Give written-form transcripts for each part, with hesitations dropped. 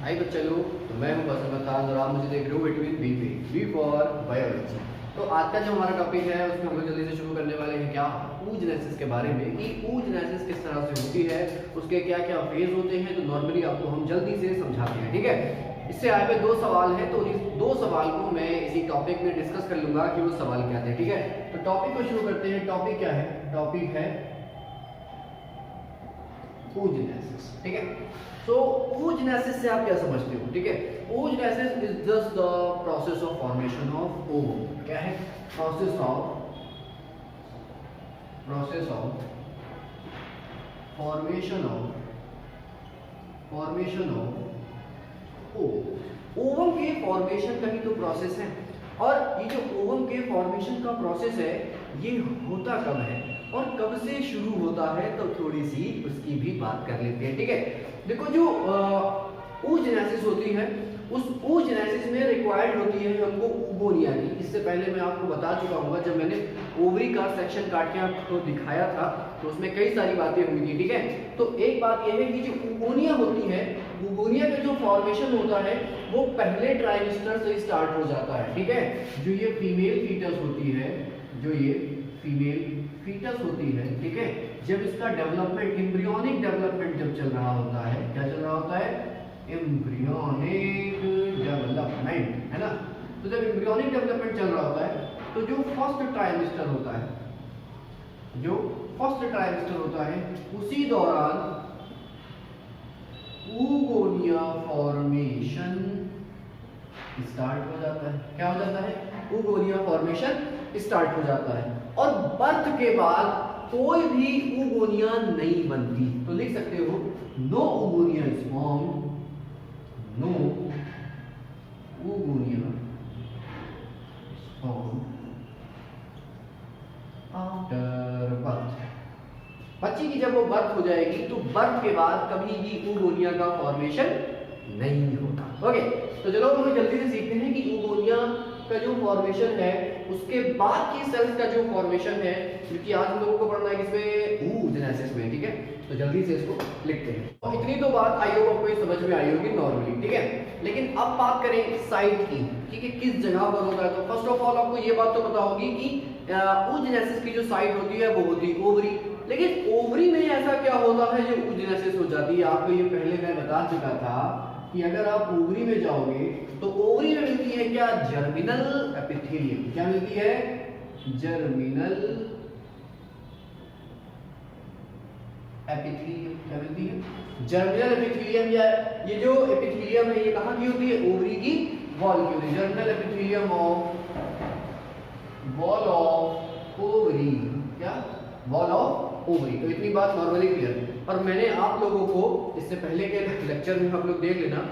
हाय बच्चा लोग, तो मैं हूं बसंत खान और आप मुझे देख रहे हो बिटवीन बी पे बी फॉर बायोलॉजी। तो आज का जो हमारा टॉपिक है उसमें हम लोग जल्दी से शुरू करने वाले हैं क्या oogenesis के बारे में कि oogenesis किस तरह से होती है, उसके क्या क्या फेज होते हैं। तो नॉर्मली आपको हम जल्दी से समझाते हैं, ठीक है। इससे आए हुए 2 सवाल हैं, तो इस 2 सवाल को मैं इसी टॉपिक में डिस्कस कर लूंगा कि वो सवाल क्या थे, ठीक है। तो टॉपिक को शुरू करते हैं। टॉपिक क्या है? टॉपिक है oogenesis, ठीक है। तो oogenesis से आप क्या समझते हो? ठीक है, oogenesis is just the process of formation of ovum. क्या है? Process of formation of ovum के फॉर्मेशन का ही तो प्रोसेस है। और ये जो ओवम के फॉर्मेशन का प्रोसेस है ये होता कब है और कब से शुरू होता है, तो थोड़ी सी उसकी भी बात कर लेते हैं, ठीक है। देखो, जो oogenesis होती है उस oogenesis में रिक्वायर्ड होती है हमको oogonia की। इससे पहले मैं आपको बता चुका हूँ जब मैंने ओवरी का सेक्शन काट के आपको दिखाया था, तो उसमें कई सारी बातें हुई थी, ठीक है। तो एक बात यह है कि जो oogonia होती है, oogonia का जो फॉर्मेशन होता है वो पहले ट्राइमेस्टर से स्टार्ट हो जाता है, ठीक है। जो ये फीमेल फीटस होती है, होती है, ठीक है, जब इसका डेवलपमेंट, एम्ब्रियोनिक डेवलपमेंट जब चल रहा होता है, क्या चल रहा होता है? एम्ब्रियोनिक डेवलपमेंट, है ना। तो जब एम्ब्रियोनिक डेवलपमेंट चल रहा होता है तो जो फर्स्ट ट्राइमेस्टर होता है उसी दौरान oogonia फॉर्मेशन स्टार्ट हो जाता है। क्या हो जाता है? oogonia फॉर्मेशन स्टार्ट हो जाता है। और बर्थ के बाद कोई भी oogonia नहीं बनती। तो लिख सकते हो no oogonia is formed, no oogonia formed after birth. बच्चे की जब वो बर्थ हो जाएगी तो बर्थ के बाद कभी भी oogonia का फॉर्मेशन नहीं होता। ओके, तो चलो हम जल्दी से सीखते हैं कि oogonia का जो फॉर्मेशन है उसके बाद की सेल्स का जो फॉर्मेशन है, क्योंकि आज हम लोगों को पढ़ना है किसमें? oogenesis में, ठीक है। तो जल्दी से इसको लिखते हैं। और इतनी तो बात आई होगी, आपको ये समझ में आई होगी नॉर्मली, ठीक है। लेकिन अब बात करें साइट की, ठीक है, किस जगह पर होता है। तो फर्स्ट ऑफ ऑल आपको ये बात तो पता होगी कि oogenesis की जो साइट होती है वो होती है ओवरी। लेकिन ओवरी में ऐसा क्या होता है जो oogenesis हो जाती है? आपको ये पहले मैं बता चुका था कि अगर आप ओवरी में जाओगे तो ओवरी में मिलती है क्या? Germinal epithelium. क्या मिलती है? Germinal epithelium. क्या मिलती है? Germinal epithelium. या ये जो एपिथेलियम है ये कहाँ की होती है? ओवरी की वॉल की होती है। Germinal epithelium of wall of ovary. क्या? Wall of ovary. तो इतनी बात नॉर्मली क्लियर है। और मैंने आप लोगों को इससे पहले के लेक्चर में हम लोग देख लेना,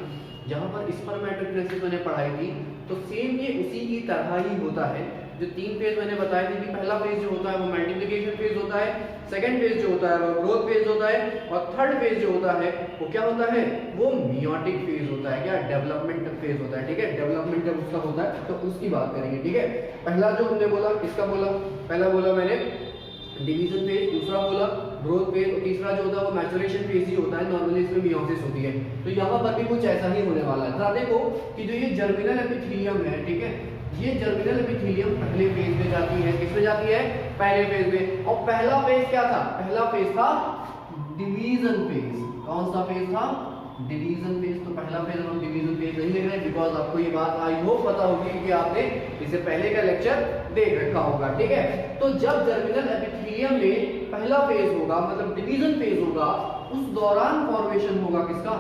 जहां पर स्पर्मेटोजेनेसिस मैंने पढ़ाई थी, तो सेम ये उसी की तरह ही होता है। जो 3 फेज मैंने बताए थे कि पहला फेज जो होता है वो मल्टीप्लिकेशन फेज होता है, सेकंड फेज जो होता है वो ग्रोथ फेज होता है, और थर्ड फेज जो होता है वो क्या होता है? वो मियोटिक फेज होता है। क्या? डेवलपमेंट फेज होता है, ठीक है। डेवलपमेंट जब उसका होता है तो उसकी बात करेंगे, ठीक है। पहला जो हमने बोला, किसका बोला? पहला बोला मैंने डिवीजन फेज, दूसरा बोला ग्रोथ फेज, और तीसरा जो होता है वो मैचुरेशन फेज ही होता है। नॉर्मली इसमें मियोसिस होती है। तो यहाँ पर भी कुछ ऐसा ही होने वाला है। जरा देखो कि जो ये जर्मिनल एपिथेलियम है, ठीक है, ये जर्मिनल एपिथेलियम पहले फेज में जाती है। किसमें जाती है? पहले फेज में। और पहला फेज क्या था? पहला फेज था डिवीजन फेज। कौन सा फेज था? Division phase. तो पहला फेज हम डिवीजन फेज नहीं लिख रहे हैं, बिकॉज आपको ये बात आई होप पता होगी कि आपने इससे पहले का लेक्चर देख रखा होगा, ठीक है। तो जब जर्मिनल एपिथेलियम में पहला फेज होगा, मतलब डिवीजन फेज होगा, उस दौरान फॉर्मेशन होगा किसका?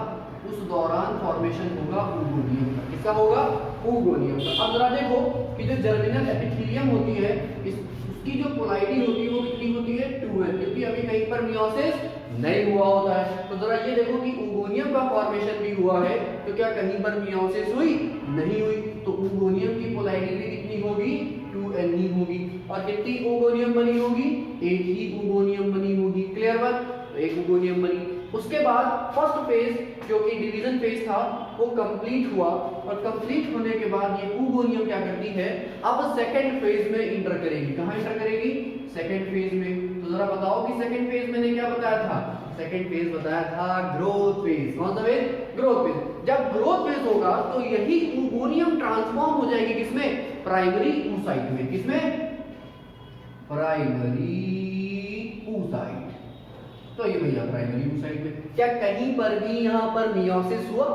उस दौरान फॉर्मेशन होगा oogonia का। किसका होगा? oogonia का। अब जरा देखो कि जो जर्मिनल एपिथेलियम होती है उसकी जो पोलैरिटी होती है वो कितनी होती है? 2 है, क्योंकि अभी कहीं पर मियोसिस नहीं हुआ होता है। तो जरा ये देखो कि oogonia का फॉर्मेशन भी हुआ है, तो क्या कहीं पर मियोसिस हुई? नहीं हुई। तो oogonia की पोलैरिटी कितनी होगी? 2n होगी। और कितनी oogonia बनी होगी? एक ही oogonia बनी होगी। क्लियर बात? तो एक oogonia बनी। उसके बाद फर्स्ट फेज जो कि डिवीजन फेज था वो कंप्लीट हुआ, और कंप्लीट होने के बाद ये oogonia क्या करती है? अब सेकंड फेज में इंटर करेगी। कहाँ इंटर करेगी? सेकंड फेज में। तो जरा बताओ कि सेकंड फेज मैंने क्या बताया था? सेकंड फेज बताया था ग्रोथ फेज। कौन सा फेज? Growth phase. जब ग्रोथ फेज होगा तो यही ओगोनियम ट्रांसफॉर्म हो जाएगी किसमें, प्राइमरी oocyte में। किसमें, प्राइमरी oocyte। तो ये भैया प्राइमरी oocyte में। क्या कहीं पर भी यहाँ पर मियोसिस हुआ,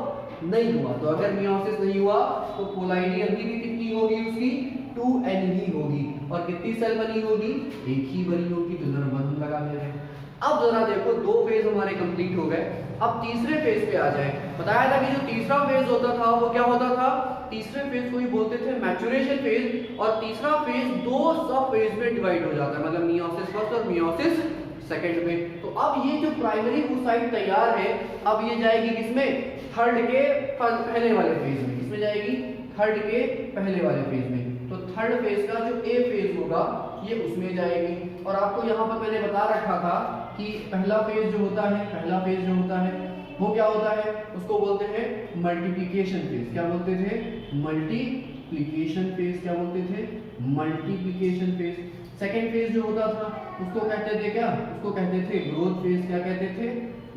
नहीं हुआ। तो अगर मियोसिस नहीं हुआ तो कोलाइडी अभी भी कितनी होगी उसकी, 2n ही होगी। और कितनी सेल बनी होगी, एक ही बनी होगी। तो जरा बंद लगा दे रहे हैं। अब जरा देखो, दो फेज हमारे कंप्लीट हो गए। अब तीसरे फेज पे आ जाए। बताया था कि जो तीसरा फेज होता था वो क्या होता था, तीसरे फेज को ही बोलते थे मैच्योरेशन फेज। और तीसरा फेज दो सब फेज में डिवाइड हो जाता है, मतलब मियोसिस फर्स्ट और मियोसिस सेकंड में। तो अब ये जो प्राइमरी oocyte तैयार है, अब ये जाएगी किसमें, थर्ड के पहले वाले फेज में। किसमें जाएगी, थर्ड के पहले वाले फेज में। तो थर्ड फेज का जो ए फेज होगा ये उसमें जाएगी। और आपको यहाँ पर मैंने बता रखा था कि पहला फेज जो होता है, पहला फेज जो होता है वो क्या होता है, उसको बोलते हैं मल्टीप्लिकेशन फेज। क्या बोलते थे, मल्टीप्लिकेशन फेज। क्या बोलते थे, मल्टीप्लिकेशन फेज। सेकेंड फेज जो होता था उसको कहते थे क्या, उसको कहते थे ग्रोथ फेज। क्या कहते थे,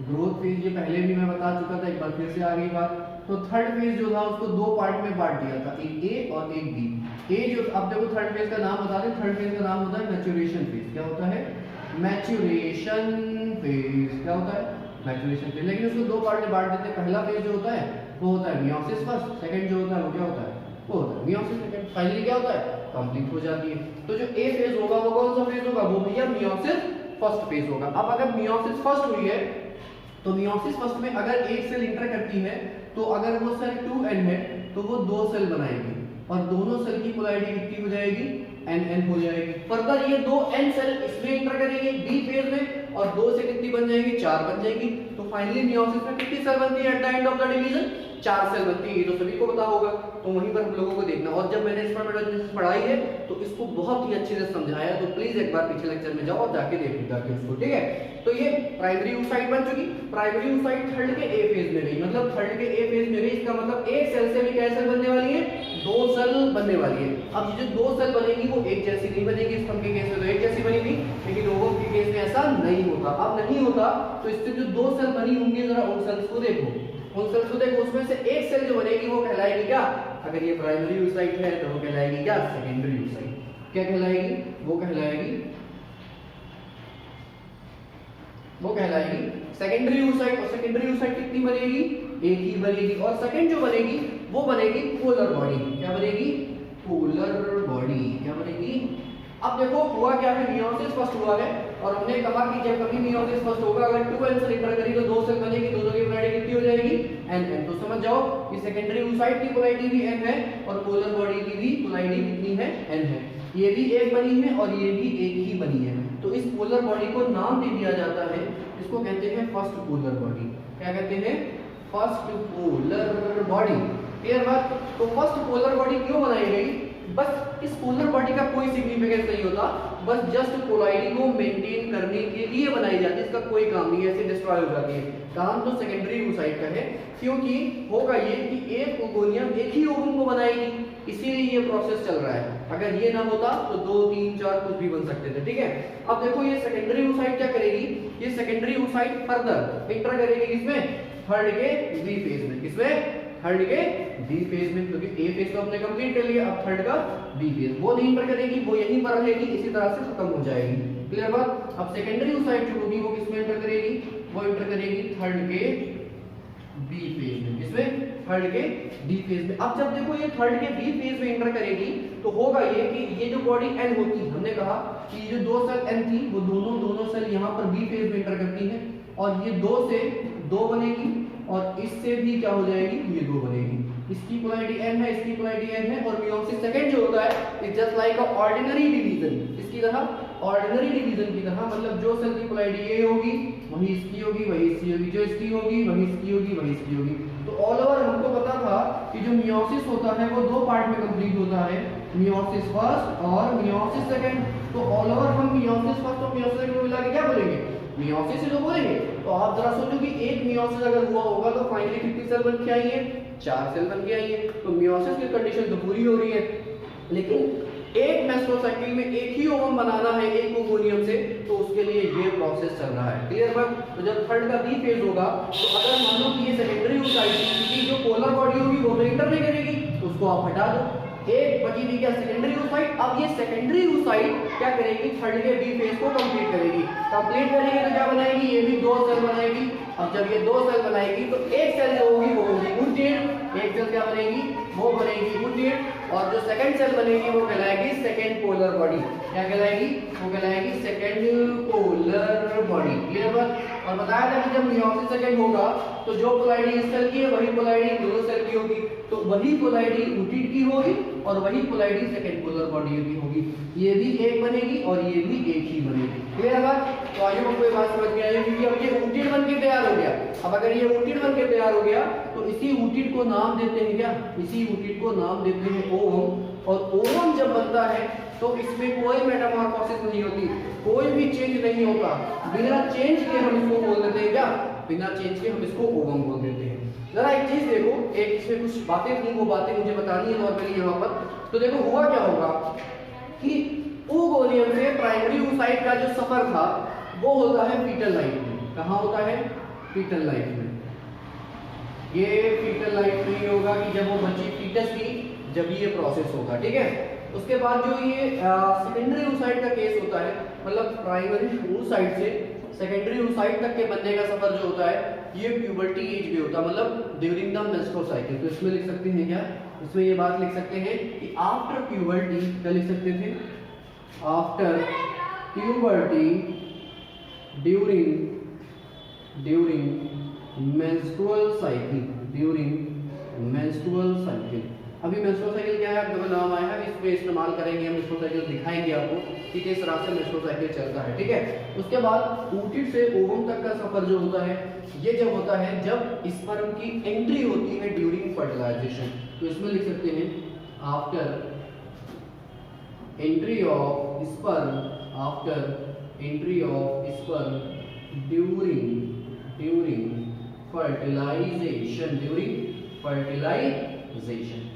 ग्रोथ फेज। ये पहले भी मैं बता चुका था, एक बार फिर से आ गई बात। तो थर्ड फेज जो था उसको दो पार्ट में बांट दिया था, एक ए और एक बी। ए जो, अब देखो थर्ड फेज का नाम बता दें, थर्ड फेज का नाम होता है मैच्योरेशन फेज। क्या होता है, मैच्योरेशन फेज। क्या होता है, मैच्योरेशन फेज। लेकिन उसको दो पार्ट में बांट देते हैं। पहला फेज जो होता है वो होता है मियोसिस फर्स्ट, सेकंड जो होता है वो क्या होता है, वो होता है मियोसिस सेकंड। फाइनली क्या होता है, कंप्लीट हो जाती है। तो जो ए फेज होगा वो कौन सा फेज होगा, वो भैया मियोसिस फर्स्ट फेज होगा। अब अगर मियोसिस फर्स्ट हुई है तो मियोसिस फर्स्ट में अगर एक सेल इंटर करती है तो अगर वो सेल 2n है तो वो दो सेल बनाएगी और दोनों सेल की पोलैरिटी कितनी हो जाएगी, n हो जाएगी। फर्दर ये दो n सेल इसमें इंटर करेंगे बी फेज में और दो से कितनी बन जाएगी, 4 बन जाएगी। तो फाइनली मियोसिस में कितनी सेल बनती है at the end of the division, 4 cell बनती है। ये तो सभी को पता होगा, तो वहीं पर हम लोगों को देखना। और जब मैंने स्पर्मेटोजेनेसिस पढ़ाई है तो इसको बहुत ही अच्छे से समझाया, तो प्लीज एक बार पीछे लेक्चर में जाओ और जाके देख लो जाके उसको, ठीक है। तो ये प्राइमरी oocyte बन चुकी। प्राइमरी oocyte थर्ड के ए फेज में गई, मतलब थर्ड के ए फेज में गई। इसका मतलब एक सेल से भी क्या सेल बनने वाली है, दो सेल बनने वाली है। अब ये जो दो सेल बनेगी वो एक जैसी नहीं बनेगी। स्तंभ के केस में तो एक जैसी बनी थी, लेकिन रोगों के केस में ऐसा नहीं होता। अब नहीं होता तो इससे जो दो सेल बनी होंगी जरा उन सेल्स को देखो, उन सेल्स को देखो। उसमें से एक सेल जो बनेगी वो कहलाएगी क्या, अगर ये प्राइमरी oocyte है तो वो कहलाएगी क्या, सेकेंडरी oocyte। क्या कहलाएगी, वो कहलाएगी सेकेंडरी oocyte। और सेकेंडरी oocyte कितनी बनेगी, एक ही बनेगी। और सेकंड जो बनेगी वो बनेगी पोलर बॉडी। क्या बनेगी, पोलर बॉडी। क्या बनेगी। अब देखो हुआ क्या है, मियोसिस फर्स्ट हुआ है और हमने कहा कि जब कभी मियोसिस फर्स्ट होगा अगर 2n सेल इंटर करेगी तो दो सेल बनेगी, दोनों की पोलैरिटी कितनी हो जाएगी, n। तो समझ जाओ कि सेकेंडरी oocyte की पोलैरिटी भी n है और पोलर बॉडी की भी पोलैरिटी कितनी है, n है। ये भी एक बनी है और ये भी एक ही बनी है। तो इस पोलर बॉडी को नाम दे दिया जाता है, इसको कहते हैं फर्स्ट पोलर बॉडी। क्या कहते हैं, फर्स्ट पोलर बॉडी। क्लियर बात। तो फर्स्ट पोलर बॉडी क्यों बनाई गई, बस इस पोलर बॉडी का कोई सिग्निफिकेंस नहीं होता, बस जस्ट पोलैरिटी को मेंटेन करने के लिए बनाई जाती है। इसका कोई काम नहीं है, ऐसे डिस्ट्रॉय हो जाती है। काम तो सेकेंडरी oocyte का है, क्योंकि होगा ये कि एक ओगोनियम एक ही ओवम को बनाएगी, इसीलिए ये प्रोसेस चल रहा है। अगर ये ना होता तो 2, 3, 4 कुछ भी बन सकते थे, ठीक है। अब देखो ये सेकेंडरी oocyte क्या करेगी, ये सेकेंडरी oocyte फर्दर इंटर करेगी किसमें, थर्ड के बी फेज में। किसमें, थर्ड के बी फेज में, क्योंकि ए फेज तो हमने कंप्लीट कर लिया। अब थर्ड का बी फेज वो नहीं इंटर करेगी, वो यहीं पर रहेगी, इसी तरह से खत्म हो जाएगी। क्लियर बात। अब सेकेंडरी oocyte जो होगी वो किसमें इंटर करेगी, वो इंटर करेगी थर्ड के बी फेज में। किसमें, थर्ड के बी फेज में। अब जब देखो ये थर्ड के बी फेज में इंटर करेगी तो होगा ये कि ये जो बॉडी n होती, हमने कहा कि जो दो सेल n थी वो दोनों सेल यहाँ पर बी फेज में इंटर करती है और ये 2 से 2 बनेगी और इससे भी क्या हो जाएगी, ये 2 बनेगी। इसकी पोलैरिटी n है, इसकी पोलैरिटी n है। और मियोसिस सेकंड जो होता है is just like a ordinary division, इसकी तरह ऑर्डिनरी डिवीजन की तरह, मतलब जो सेल की पोलैरिटी a होगी वही इसकी होगी, वही इसकी होगी, जो इसकी होगी वही इसकी होगी, वही इसकी होगी। तो ऑल ओवर हमको पता था कि जो मियोसिस होता है वो 2 पार्ट में कंप्लीट होता है, मियोसिस फर्स्ट और मियोसिस सेकंड। तो ऑल ओवर हम मियोसिस फर्स्ट और मियोसिस सेकंड को मिला के क्या बोलेंगे, मियोसिस ही तो बोलेंगे। तो आप जरा सोचो कि एक मियोसिस अगर हुआ होगा तो फाइनली कितनी सेल बन के आई है, 4 सेल बन के आई है। तो मियोसिस की कंडीशन तो पूरी हो रही है, लेकिन एक मेंस्ट्रुअल साइकिल में एक ही ओवम बनाना है एक ओवोनियम से, तो उसके लिए ये प्रोसेस चल रहा है। क्लियर बात? तो जब थर्ड का बी फेज होगा तो अगर मान लो कि ये सेकेंडरी oocyte की जो पोलर बॉडी होगी वो तो इंटर नहीं करेगी, तो उसको आप हटा दो, एक बची थी क्या सेकेंडरी oocyte। अब ये सेकेंडरी oocyte क्या करेगी, थर्ड के बी फेज को कंप्लीट करेगी। कंप्लीट करेगी तो क्या बनाएगी, ये भी दो सेल बनाएगी। अब जब ये दो सेल बनाएगी तो एक सेल जो होगी वो होगी ऊटेड, एक सेल क्या बनेगी, वो बनेगी ऊटेड, और जो सेकंड सेल बनेगी वो कहलाएगी सेकंड पोलर बॉडी। क्या कहलाएगी, वो कहलाएगी सेकंड पोलर बॉडी। क्लियर बात? और बताया था कि जब मियोसिस सेकंड होगा तो जो पोलैरिटी इस सेल की है वही पोलैरिटी दोनों सेल की होगी, तो वही पोलैरिटी ऊटेड की होगी और वही पोलैरिटी सेकंड पोलर बॉडी की होगी। ये भी एक बनेगी और ये भी एक ही बनेगी। क्लियर बात? तो आइए आपको ये बात समझ में आई क्योंकि अब ये ऊटेड बन के तैयार हो गया। अब अगर ये ऊटेड बन के तैयार हो गया तो इसी ऊटेड को नाम देते हैं क्या, इसी ऊटेड को नाम देते हैं ओवम। और ओवम जब बनता है तो इसमें कोई मेटामॉर्फोसिस नहीं होती, कोई भी चेंज नहीं होता, बिना चेंज के हम इसको बोल देते हैं क्या, बिना चेंज के हम इसको ओवम बोल देते हैं। जरा एक चीज देखो, एक इसमें कुछ बातें थी, वो बातें मुझे बतानी है नॉर्मली यहाँ पर। तो देखो हुआ क्या होगा कि oogonia से प्राइमरी oocyte का जो सफर था वो होता है फीटल लाइफ में। कहाँ होता है, फीटल लाइफ में। ये फीटल लाइफ में ही होगा कि जब वो बच्ची फीटस थी जब ये प्रोसेस होगा, ठीक है। उसके बाद जो ये सेकेंडरी oocyte का केस होता है, मतलब प्राइमरी oocyte से सेकेंडरी oocyte तक के बनने का सफर जो होता है ये प्यूबर्टी एज में होता है, मतलब ड्यूरिंग द मेंस्ट्रुअल साइकिल। तो इसमें लिख सकते हैं क्या, इसमें ये बात लिख सकते हैं कि आफ्टर प्यूबर्टी, क्या लिख सकते थे, after puberty during menstrual cycle, during menstrual cycle. अभी मेंस्ट्रुअल साइकिल क्या है, आपको नाम आया है, इसमें इस्तेमाल करेंगे हम, मेंस्ट्रुअल साइकिल दिखाएंगे आपको कि किस तरह से मेंस्ट्रुअल साइकिल चलता है, ठीक है। उसके बाद ऊटेड से ओवम तक का सफर जो होता है ये जब होता है जब स्पर्म की एंट्री होती है ड्यूरिंग फर्टिलाइजेशन। तो इसमें लिख सकते हैं after entry of sperm, after entry of sperm during fertilisation,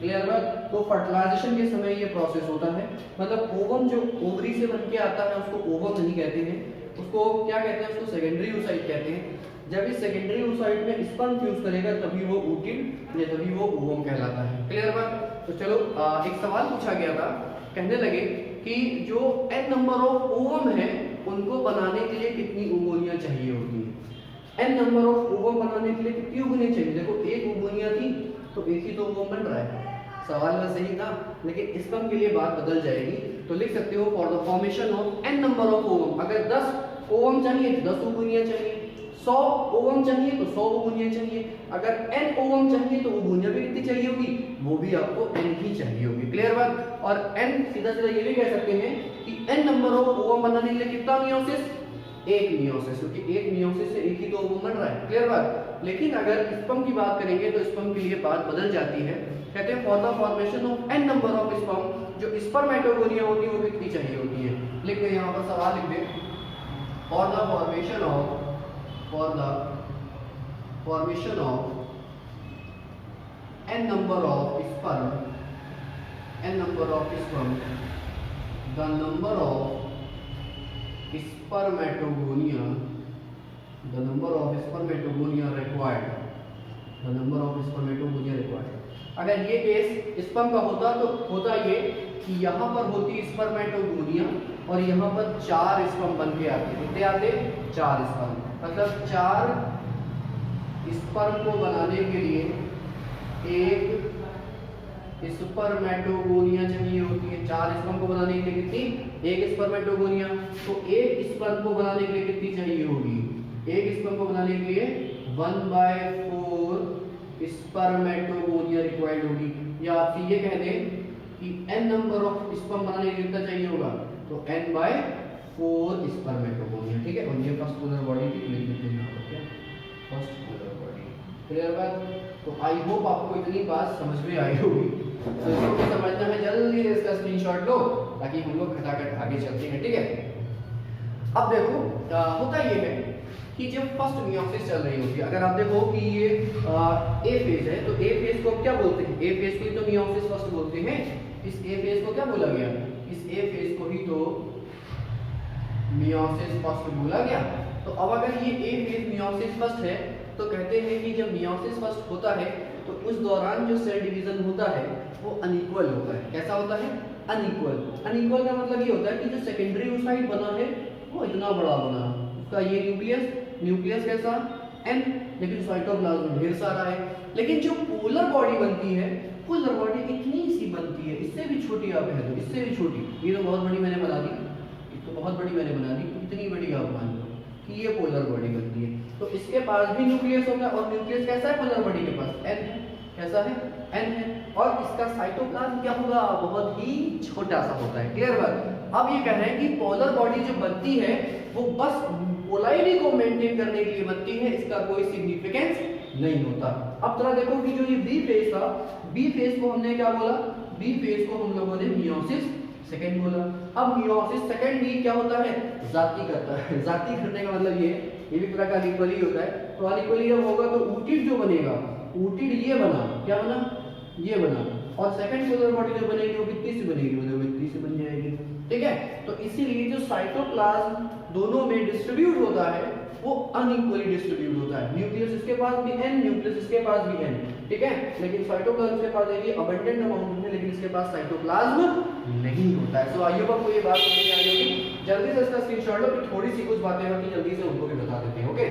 clear बात? तो फर्टिलाइजेशन के समय ये प्रोसेस होता है, मतलब ओवम जो ओवरी से बन के आता है उसको ओवम नहीं कहते हैं, उसको क्या कहते हैं, उसको सेकेंडरी oocyte कहते हैं। जब इस सेकेंडरी oocyte में स्पर्म फ्यूज करेगा तभी वो ऊटेड या तभी वो ओवम कहलाता है। क्लियर बात? तो चलो एक सवाल पूछा गया था, कहने लगे कि जो n नंबर ऑफ ओवम है उनको बनाने के लिए कितनी ओवोनिया चाहिए होती है। n नंबर ऑफ ओवम बनाने के लिए कितनी ओवोनिया चाहिए, देखो एक ओवोनिया थी तो एक ही तो ओवम बन रहा है। सवाल में सही था, लेकिन स्पर्म के लिए बात बदल जाएगी। तो लिख सकते हो for the formation of n number of ovum, अगर 10 ओवम चाहिए तो 10 ओवोनिया चाहिए, 100 ओवम चाहिए तो 100 ओवोनिया चाहिए, अगर n ओवम चाहिए तो ओवोनिया भी कितनी चाहिए होगी, वो भी आपको n ही चाहिए होगी। क्लियर बात? और n सीधा सीधा ये भी कह सकते हैं कि n नंबर ऑफ ओवम बनाने के लिए कितना मियोसिस, एक मियोसिस, क्योंकि एक मियोसिस से एक ही तो ओवम बन रहा है। क्लियर बात? लेकिन अगर स्पर्म की बात करेंगे तो स्पर्म के लिए बात बदल जाती है, कहते हैं for the formation of n number of sperm, जो स्पर्मेटोगोनिया होती है वो कितनी चाहिए होती है। लिख दे यहाँ पर सवाल लिख दे, for the formation of n number of sperm, the number of spermatogonia required, अगर ये केस स्पर्म का होता तो होता ये कि यहाँ पर होती स्पर्मेटोगोनिया और यहाँ पर 4 स्पर्म बन के आते, कितने आते, 4 स्पर्म, मतलब 4 स्पर्म को बनाने के लिए एक स्पर्मेटोगोनिया चाहिए होती है। 4 स्पर्म को बनाने के लिए कितनी, एक स्पर्मेटोगोनिया। तो एक स्पर्म को बनाने के लिए कितनी चाहिए होगी, एक स्पर्म को बनाने के लिए 1/4 स्पर्मेटोगोनिया रिक्वायर्ड होगी। या आपसे ये कह दें कि n नंबर ऑफ स्पर्म बनाने के लिए कितना चाहिए होगा, तो n/4 स्पर्मेटोगोनिया, ठीक है। और ये फर्स्ट पोलर बॉडी की लिख देते हैं यहाँ पर, क्या फर्स्ट पोलर बॉडी। क्लियर बात? तो आई होप आपको इतनी बात समझ में आई होगी। तो इसको समझना है जल्दी से इसका स्क्रीनशॉट लो ताकि हम लोग खटाखट आगे चलते हैं, ठीक है। अब देखो होता ये है कि जब फर्स्ट मियोसिस चल रही होती है, अगर आप देखो कि ये ए फेज है तो ए फेज को क्या बोलते हैं, ए फेज को ही तो मियोसिस फर्स्ट बोलते हैं। इस ए फेज को क्या बोला गया, इस ए फेज को ही तो मियोसिस फर्स्ट बोला गया। तो अब अगर ये ए फेज मियोसिस फर्स्ट है तो कहते हैं कि जब मियोसिस फर्स्ट होता है तो उस दौरान जो सेल डिवीजन होता है वो अनइक्वल होता है। कैसा होता है? अनइक्वल। अनइक्वल का मतलब ये होता है कि जो सेकेंडरी oocyte बना है वो इतना बड़ा बना, उसका ये न्यूक्लियस कैसा एन, लेकिन साइटोप्लाज्म ढेर सारा है। लेकिन जो पोलर बॉडी बनती है, पोलर बॉडी इतनी सी बनती है, इससे भी छोटी आप है तो इससे भी छोटी, ये तो बहुत बड़ी मैंने बना दी, ये तो बहुत बड़ी मैंने बना दी, इतनी बड़ी आप मान लो कि ये पोलर बॉडी बनती है। तो इसके पास भी न्यूक्लियस होगा और न्यूक्लियस कैसा है पोलर बॉडी के पास? एन है। कैसा है? एन है। और इसका साइटोप्लाज्म क्या होगा? बहुत ही छोटा सा होता है। क्लियर बात? अब ये कह रहे हैं कि पोलर बॉडी जो बनती है वो बस पोलैरिटी को मेंटेन करने के लिए बनती है, इसका कोई सिग्निफिकेंस नहीं होता। अब जरा देखो कि जो ये बी फेज था, बी फेज को हमने क्या बोला? बी फेज को हम लोगों ने मियोसिस सेकंड बोला। अब मियोसिस सेकंड भी क्या होता है? जाति करता है। जाति करने का मतलब ये भी पूरा का अनइक्वल ही होता है। तो अनइक्वल जब होगा तो ऊटिड जो बनेगा, ऊटिड ये बना, क्या बना? ये बना। और सेकंड पोलर बॉडी जो बनेगी वो कितनी सी बनेगी? मतलब इतनी सी बन जाएगी। ठीक है, तो इसीलिए जो साइटोप्लाज्म दोनों में डिस्ट्रीब्यूट होता है वो अनइक्वली डिस्ट्रीब्यूट होता है। न्यूक्लियस इसके पास भी एन, न्यूक्लियस इसके पास भी एन, ठीक है, लेकिन साइटोप्लाज्म के पास देखिए अबंडेंट अमाउंट है, लेकिन इसके पास साइटोप्लाज्म नहीं होता है। सो आइए आपको ये बात समझ में आ जाएगी। जल्दी से इसका स्क्रीनशॉट लो, कि थोड़ी सी कुछ बातें बाकी जल्दी से उनको भी बता देते हैं। ओके,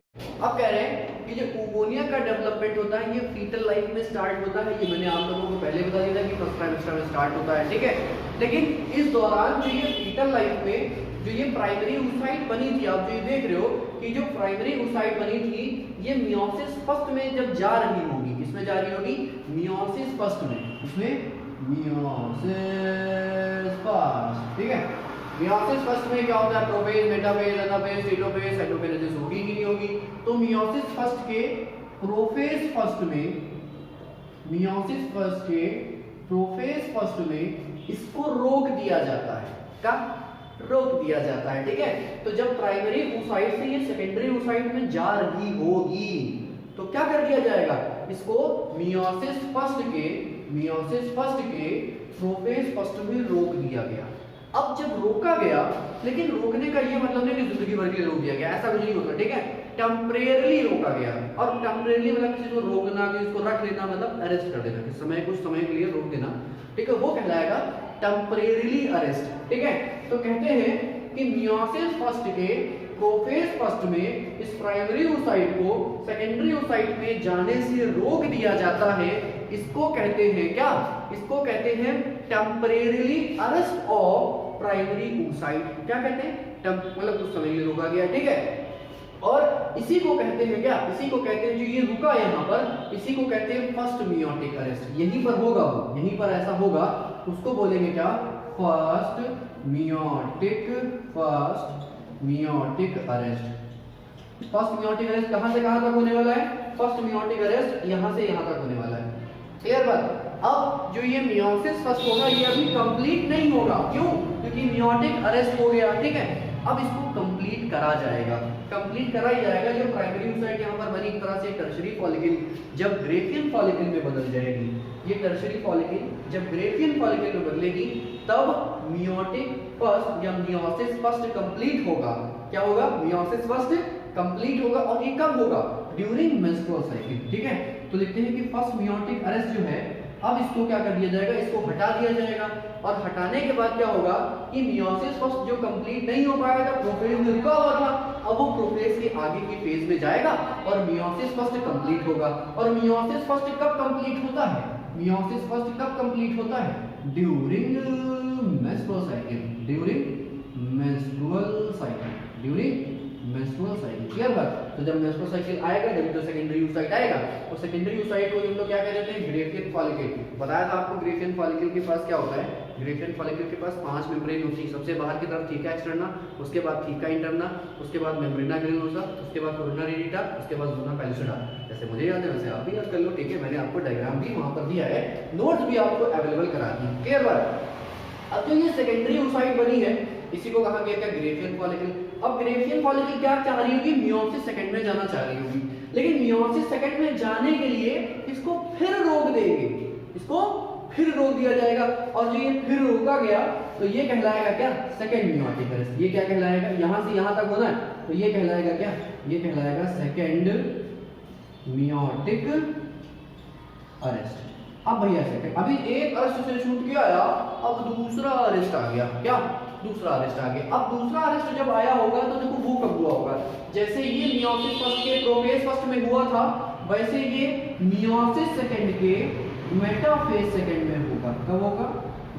अब कह रहे हैं कि जो ओवोनिया का डेवलपमेंट होता है ये फीटल लाइफ में स्टार्ट होता है। ये मैंने आप लोगों को पहले बता दिया था कि फर्स्ट ट्राइमेस्टर में स्टार्ट होता है, ठीक है। लेकिन इस दौरान जो ये फीटल लाइफ में जो ये प्राइमरी oocyte बनी थी, आप जो ये देख रहे हो कि जो प्राइमरी oocyte बनी थी ये मियोसिस फर्स्ट में जब जा रही होगी, किसमें जा रही होगी? मियोसिस फर्स्ट में। इसमें मियोसिस फर्स्ट, ठीक है। मियोसिस फर्स्ट में क्या होता है? Prophase, metaphase, anaphase, telophase, cytokinesis होगी कि नहीं होगी? तो मियोसिस फर्स्ट के प्रोफेज फर्स्ट में, मियोसिस फर्स्ट के प्रोफेज फर्स्ट में इसको रोक दिया जाता है। क्या? रोक दिया जाता है, ठीक है। तो जब प्राइमरी oocyte से ये सेकेंडरी oocyte में जा रही होगी तो क्या कर दिया जाएगा? इसको मियोसिस फर्स्ट के प्रोफेज फर्स्ट में रोक दिया गया। अब जब रोका गया, लेकिन रोकने का ये मतलब नहीं कि जिंदगी भर के लिए रोक दिया गया, ऐसा कुछ नहीं होता, ठीक है। टेम्परेरली रोका गया, और टेम्परेरली मतलब किसी को रोकना, कि इसको रख लेना, मतलब अरेस्ट कर देना, कुछ समय के लिए रोक देना, ठीक है, वो कहलाएगा टेम्परेरली अरेस्ट, ठीक है। तो कहते हैं कि मियोसिस फर्स्ट के प्रोफेज फर्स्ट में इस प्राइमरी oocyte को सेकेंडरी oocyte में जाने से रोक दिया जाता है। इसको कहते हैं क्या? इसको कहते हैं temporarily arrest of primary oocyte। क्या कहते हैं? मतलब कुछ समय के लिए रोका गया, ठीक है। और इसी को कहते हैं क्या? इसी को कहते हैं जो ये रुका यहाँ पर, इसी को कहते हैं फर्स्ट मियोटिक अरेस्ट। यहीं पर होगा वो, यहीं पर ऐसा होगा, उसको बोलेंगे क्या? First meiotic arrest. First meiotic arrest कहां से कहां तक होने वाला है? फर्स्ट मियोटिक अरेस्ट यहां से यहां तक होने वाला है। क्लियर बात? अब जो ये मियोसिस फर्स्ट होगा ये अभी कंप्लीट नहीं होगा। क्यों? क्योंकि मियोटिक अरेस्ट हो गया, ठीक है। अब इसको कंप्लीट करा जाएगा, कंप्लीट करा ही जाएगा। जो प्राइमरी oocyte यहाँ पर बनी एक तरह से टर्शियरी फॉलिकल जब ग्रेफियन फॉलिकल में बदल जाएगी, ये टर्शियरी फॉलिकल जब ग्रेफियन फॉलिकल में बदलेगी तब मियोटिक फर्स्ट या मियोसिस फर्स्ट कंप्लीट होगा। क्या होगा? मियोसिस फर्स्ट कंप्लीट होगा। और ये कब होगा? ड्यूरिंग मेंस्ट्रुअल साइकिल, ठीक है। तो लिखते हैं कि फर्स्ट मियोटिक अरेस्ट जो है, अब इसको क्या कर दिया जाएगा? इसको हटा दिया जाएगा। और हटाने के बाद क्या होगा कि मियोसिस फर्स्ट जो कंप्लीट नहीं हो पाया था, प्रोफेज में रुका हुआ था, अब वो प्रोफेज के आगे की फेज में जाएगा और मियोसिस फर्स्ट कंप्लीट होगा। और मियोसिस फर्स्ट कब कंप्लीट होता है? मियोसिस फर्स्ट कब कंप्लीट होता है? During menstrual cycle, during menstrual cycle. Clear बात? तो जब मेंस्ट्रुअल साइकिल आएगा जब तो सेकेंडरी oocyte आएगा, और सेकेंडरी oocyte को हम लोग क्या कहते हैं? Graafian follicle. बताया था आपको ग्रेफियन फॉलिकल के पास क्या होता है? ग्रेफियन फॉलिकल के पास 5 मेम्ब्रेन होती है। सबसे बाहर की तरफ थीका एक्सटर्ना, उसके बाद थीका इंटरना, उसके बाद मेम्ब्रेना ग्रेनुलोसा, उसके बाद कोरोना रेडिटा, उसके बाद ज़ोना पेलिसिडा। जैसे मुझे याद है वैसे आप भी याद कर लो, ठीक है। मैंने आपको डायग्राम भी वहां पर दिया है, नोट्स भी आपको अवेलेबल करा दी। क्लियर बात? अब जो ये सेकेंडरी oocyte बनी है इसी को कहा गया क्या? Graafian follicle. अब ग्रेफियन फॉलिकल क्या चाह रही होगी? मियोसिस सेकंड में जाना चाह रही होगी, लेकिन मियोसिस सेकंड में जाने के लिए इसको फिर रोक देंगे, इसको फिर रोक दिया जाएगा। और जो ये फिर रोका गया तो ये कहलाएगा क्या, सेकंड मियोटिक अरेस्ट। ये क्या कहलाएगा, यहां से यहां तक होना है तो ये कहलाएगा क्या, ये कहलाएगा सेकंड मियोटिक अरेस्ट। अब भैया सेकंड, अभी एक अरेस्ट से छूट के आया, अब दूसरा अरेस्ट आ गया, क्या दूसरा अरेस्ट आ गया। अब दूसरा अरेस्ट जब आया होगा तो देखो वो कब हुआ होगा, जैसे ये मियोसिस फर्स्ट के प्रोफेज फर्स्ट में हुआ था वैसे ये मियोसिस सेकंड के मेटाफेज सेकंड में होगा। कब होगा,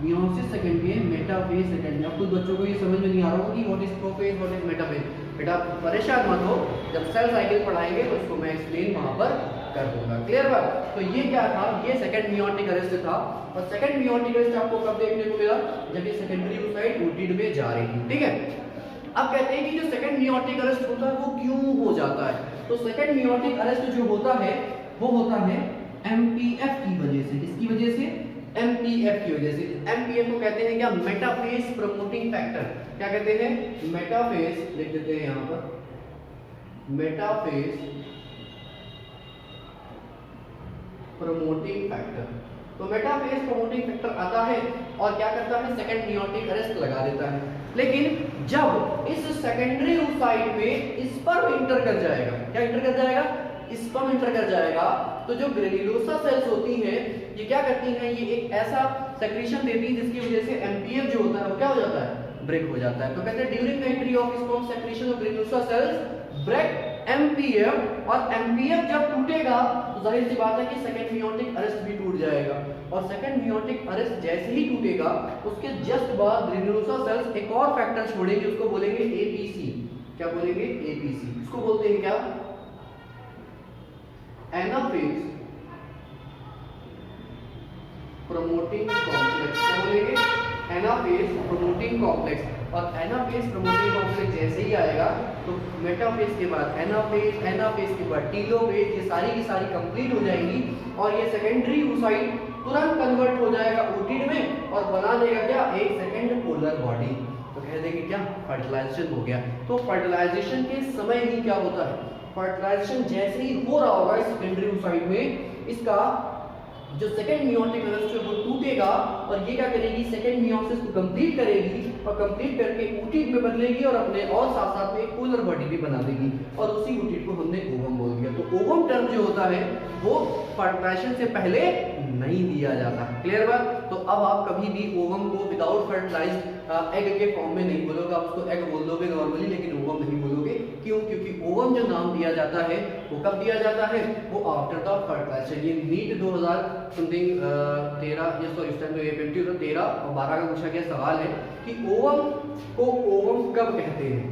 मियोसिस सेकंड के मेटाफेज सेकंड में। अब कुछ बच्चों को ये समझ में नहीं आ रहा होगा कि what is prophase what is metaphase, बेटा परेशान मत हो, जब सेल साइकिल पढ़ाएंगे तो उसको मैं एक्सप्लेन वहां पर कर दूंगा, क्लियर बात। तो ये क्या था, ये सेकंड मियोटिक अरेस्ट था, और सेकंड मियोटिक अरेस्ट आपको कब देखने को मिला, जब ये सेकेंडरी oocyte ओटिड में जा रही थी, ठीक है। अब कहते हैं कि जो सेकंड मियोटिक अरेस्ट होता है वो क्यों हो जाता है, तो सेकंड मियोटिक अरेस्ट जो होता है वो होता है एमपीएफ की वजह से। किसकी वजह से, एमपीएफ की वजह से। एमपीएफ को कहते हैं क्या, मेटाफेज प्रमोटिंग फैक्टर। क्या कहते हैं, मेटाफेज, लिख देते हैं यहां पर, मेटाफेज प्रमोटिंग फैक्टर। तो मेटाफेज प्रमोटिंग फैक्टर आता है और क्या करता है, सेकंड मियोटिक अरेस्ट लगा देता है। लेकिन जब इस सेकेंडरी oocyte में स्पर्म इंटर कर जाएगा, क्या इंटर कर जाएगा, स्पर्म इंटर कर जाएगा, तो जो ग्रेन्युलोसा सेल्स होती हैं ये क्या करती हैं, ये एक ऐसा सेक्रीशन देती है जिसकी वजह से एमपीएफ जो होता है वो क्या हो जाता है, ब्रेक हो जाता है। तो कहते हैं during the entry of sperm secretion of granulosa cells break MPF, और एमपीएफ जब टूटेगा तो जाहिर सी बात है कि सेकंड मियोटिक अरेस्ट भी टूट जाएगा, और सेकंड मियोटिक अरेस्ट जैसे ही टूटेगा उसके जस्ट बाद ग्रेन्युलोसा सेल्स एक और फैक्टर छोड़ेंगे, उसको बोलेंगे एपीसी। क्या बोलेंगे, एपीसी। इसको बोलते हैं क्या, एनाफेज प्रमोटिंग कॉम्प्लेक्स। क्या बोलेंगे, एनाफेज प्रमोटिंग कॉम्प्लेक्स। और एनाफेज प्रमोटिंग कॉम्प्लेक्स जैसे ही आएगा तो मेटाफेज के बाद एनाफेज, एनाफेज के बाद टीलोफेज, ये सारी की सारी कंप्लीट हो जाएंगी, और ये सेकेंडरी oocyte तुरंत कन्वर्ट हो जाएगा ओटिड में और बना देगा क्या, एक सेकंड पोलर बॉडी। तो कह देंगे क्या, फर्टिलाइजेशन हो गया। तो फर्टिलाइजेशन के समय ही क्या होता है, फर्टिलाइजेशन जैसे ही हो रहा होगा इस सेकेंडरी oocyte में, इसका जो सेकंड मियोटिक अरेस्ट है वो टूटेगा, और ये क्या करेगी, सेकंड मियोसिस को कंप्लीट करेगी, और कंप्लीट करके oocyte में बदलेगी, और अपने और साथ साथ में एक पोलर बॉडी भी बना देगी, और उसी oocyte को हमने ओवम बोल दिया। तो ओवम टर्म जो होता है वो फर्टिलाइजेशन से पहले नहीं दिया जाता, क्लियर बात। तो अब आप कभी भी ओवम को विदाउट फर्टिलाइज्ड एग के फॉर्म में नहीं बोलोगे, आप उसको एग बोल दोगे नॉर्मली, लेकिन ओवम नहीं बोलोगे। क्यों, क्योंकि ओवम जो नाम दिया जाता है वो कब दिया जाता है, वो आफ्टर द फर्टिलाइजेशन। ये नीट 2000 समथिंग 13 या सॉरी उस टाइम तो ये 13 और 12 का पूछा गया सवाल है कि ओवम को ओवम कब कहते हैं,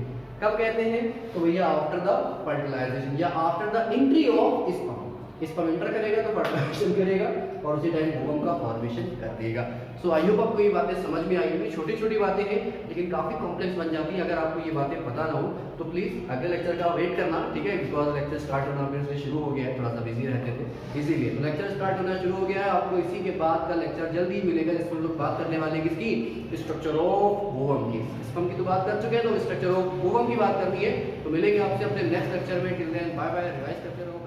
कब कहते हैं, तो भैया आफ्टर द फर्टिलाइजेशन या after the entry of sperm. Sperm enter करेगा तो फर्टिलाइजेशन करेगा और उसी टाइम ओवम का फॉर्मेशन कर देगा। सो आई होप आपको ये बातें समझ में आई होंगी। छोटी छोटी बातें हैं लेकिन काफी कॉम्प्लेक्स बन जाती है अगर आपको ये बातें पता ना हो तो प्लीज अगले लेक्चर का वेट करना, ठीक है, बिकॉज लेक्चर स्टार्ट होना फिर से शुरू हो गया है, थोड़ा सा बिजी रहते थे इसीलिए। तो लेक्चर स्टार्ट होना शुरू हो गया है, आपको इसी के बाद का लेक्चर जल्दी ही मिलेगा जिसमें लोग बात करने वाले किसकी, स्ट्रक्चर ऑफ ओवम की। स्पर्म की तो बात कर चुके हैं, तो स्ट्रक्चर ऑफ ओवम की बात करनी है। तो मिलेंगे आपसे अपने नेक्स्ट लेक्चर में, till then bye bye, revise करते रहो।